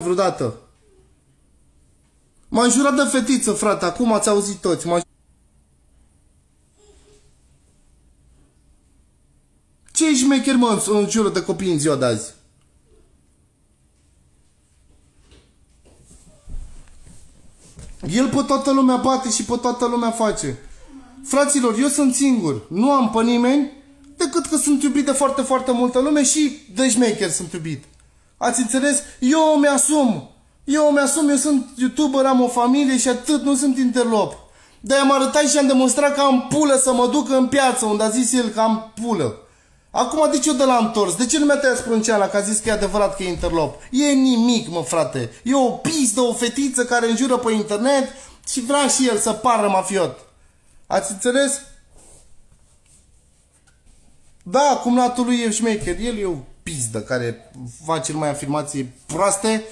vreodată. M-a înjurat de fetiță, frate, acum ați auzit toți. Ce șmecher, mă, înjură de copii în ziua de azi? El pe toată lumea bate și pe toată lumea face. Fraților, eu sunt singur. Nu am pe nimeni, decât că sunt iubit de foarte, foarte multă lume și de șmecher sunt iubit. Ați înțeles? Eu mi-asum. Eu sunt YouTuber, am o familie și atât, nu sunt interlop. De-aia am arătat și am demonstrat că am pulă să mă duc în piață, unde a zis el că am pulă. Acum de ce eu de l-am întors? De ce nu mi-a tăiat sprânceana că a zis că e adevărat că e interlop? E nimic, mă, frate. E o pizdă, o fetiță care înjură pe internet și vrea și el să pară mafiot. Ați înțeles? Da, cumnatul lui e șmecher. El e o pizdă care face numai afirmații proaste